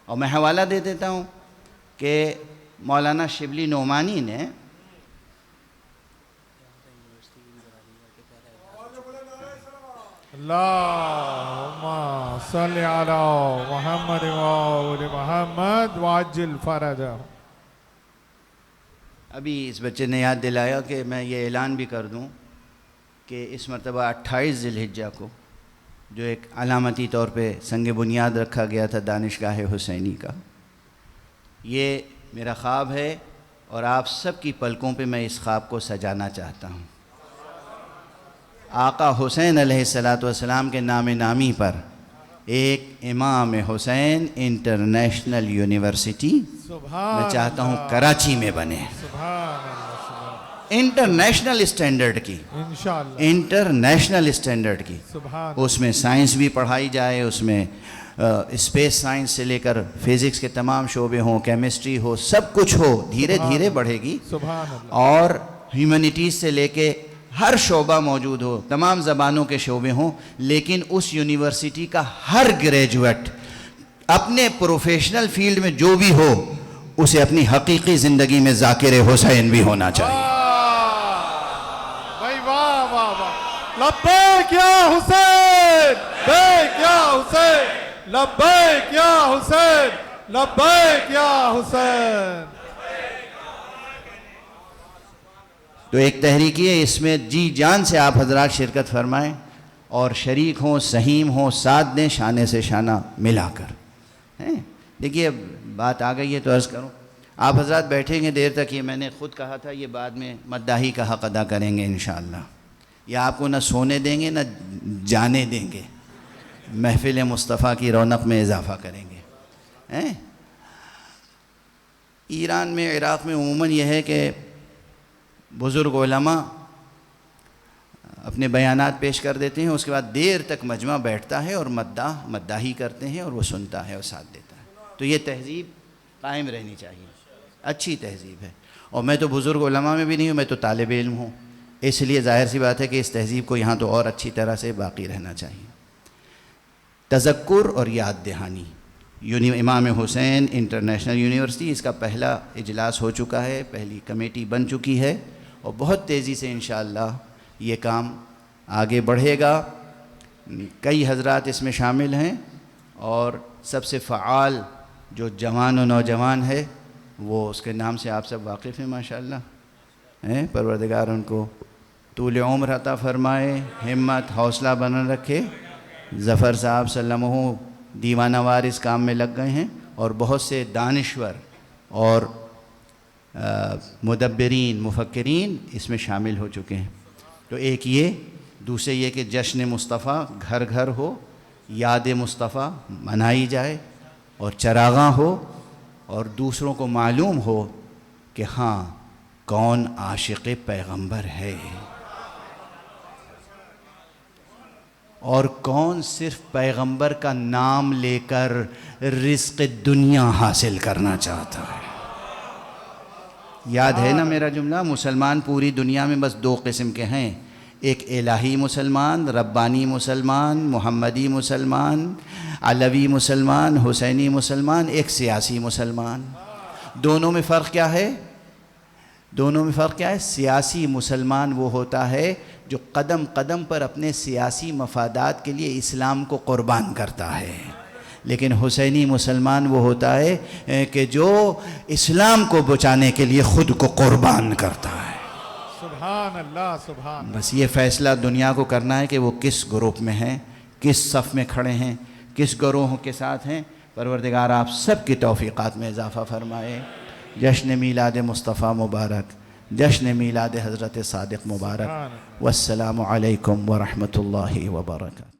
اور میں حوالہ دے دیتا ہوں کہ مولانا شبلی نعمانی نے اللہم صلی علی محمد وآل محمد وعجل فرجہ۔ ابھی اس بچے نے یاد دلایا کہ میں یہ اعلان بھی کر دوں کہ اس مرتبہ 28 ذی الحجہ کو جو ایک علامتی طور پہ سنگ بنیاد رکھا گیا تھا دانشگاہ حسینی کا، یہ میرا خواب ہے، اور آپ سب کی پلکوں پہ میں اس خواب کو سجانا چاہتا ہوں۔ آقا حسین علیہ السلام کے نام نامی پر ایک امام حسین انٹرنیشنل یونیورسٹی میں چاہتا ہوں کراچی میں بنے، انٹرنیشنل اسٹینڈرڈ کی، انٹرنیشنل اسٹینڈرڈ کی۔ اس میں سائنس بھی پڑھائی جائے، اس میں اسپیس سائنس سے لے کر فزکس کے تمام شعبے ہوں، کیمسٹری ہو، سب کچھ ہو، دھیرے دھیرے بڑھے گی، اور ہیومینٹیز سے لے کے ہر شعبہ موجود ہو، تمام زبانوں کے شعبے ہوں، لیکن اس یونیورسٹی کا ہر گریجویٹ اپنے پروفیشنل فیلڈ میں جو بھی ہو اسے اپنی حقیقی زندگی میں ذاکر حسین بھی ہونا چاہیے۔ بھائی واہ واہ واہ، لبیک یا حسین، بیک یا حسین، لبیک یا حسین، لبیک یا حسین۔ تو ایک تحریک ہے، اس میں جی جان سے آپ حضرات شرکت فرمائیں اور شریک ہوں، سہیم ہوں، ساتھ دیں، شانے سے شانہ ملا کر۔ دیکھیے بات آ گئی ہے تو عرض کروں، آپ حضرات بیٹھیں گے دیر تک، یہ میں نے خود کہا تھا، یہ بعد میں مداحی کا حق ادا کریں گے انشاءاللہ، یہ آپ کو نہ سونے دیں گے نہ جانے دیں گے، محفل مصطفیٰ کی رونق میں اضافہ کریں گے۔ ایران میں، عراق میں عموماً یہ ہے کہ بزرگ علماء اپنے بیانات پیش کر دیتے ہیں، اس کے بعد دیر تک مجمع بیٹھتا ہے اور مداحی کرتے ہیں، اور وہ سنتا ہے اور ساتھ دیتا ہے۔ تو یہ تہذیب قائم رہنی چاہیے، اچھی تہذیب ہے، اور میں تو بزرگ علماء میں بھی نہیں ہوں، میں تو طالب علم ہوں، اس لیے ظاہر سی بات ہے کہ اس تہذیب کو یہاں تو اور اچھی طرح سے باقی رہنا چاہیے۔ تذکر اور یاد دہانی، امام حسین انٹرنیشنل یونیورسٹی، اس کا پہلا اجلاس ہو چکا ہے، پہلی کمیٹی بن چکی ہے، اور بہت تیزی سے انشاءاللہ یہ کام آگے بڑھے گا۔ کئی حضرات اس میں شامل ہیں، اور سب سے فعال جو جوان و نوجوان ہے وہ اس کے نام سے آپ سب واقف ہیں ماشاءاللہ، پروردگار ان کو طول عمر عطا فرمائے، ہمت حوصلہ بنا رکھے۔ ظفر صاحب سلمہ دیوانہ وار اس کام میں لگ گئے ہیں، اور بہت سے دانشور اور مدبرین مفکرین اس میں شامل ہو چکے ہیں۔ تو ایک یہ، دوسرے یہ کہ جشن مصطفیٰ گھر گھر ہو، یاد مصطفیٰ منائی جائے اور چراغاں ہو، اور دوسروں کو معلوم ہو کہ ہاں کون عاشق پیغمبر ہے اور کون صرف پیغمبر کا نام لے کر رزق دنیا حاصل کرنا چاہتا ہے۔ یاد ہے نا میرا جملہ؟ مسلمان پوری دنیا میں بس دو قسم کے ہیں، ایک الہی مسلمان، ربانی مسلمان، محمدی مسلمان، علوی مسلمان، حسینی مسلمان، ایک سیاسی مسلمان۔ دونوں میں فرق کیا ہے؟ سیاسی مسلمان وہ ہوتا ہے جو قدم قدم پر اپنے سیاسی مفادات کے لیے اسلام کو قربان کرتا ہے، لیکن حسینی مسلمان وہ ہوتا ہے کہ جو اسلام کو بچانے کے لیے خود کو قربان کرتا ہے۔ سبحان اللہ، سبحان اللہ۔ بس یہ فیصلہ دنیا کو کرنا ہے کہ وہ کس گروپ میں ہیں، کس صف میں کھڑے ہیں، کس گروہوں کے ساتھ ہیں۔ پروردگار آپ سب کی توفیقات میں اضافہ فرمائے۔ جشن میلاد مصطفیٰ مبارک، جشن میلاد حضرت صادق مبارک۔ والسلام علیکم ورحمۃ اللہ وبرکاتہ۔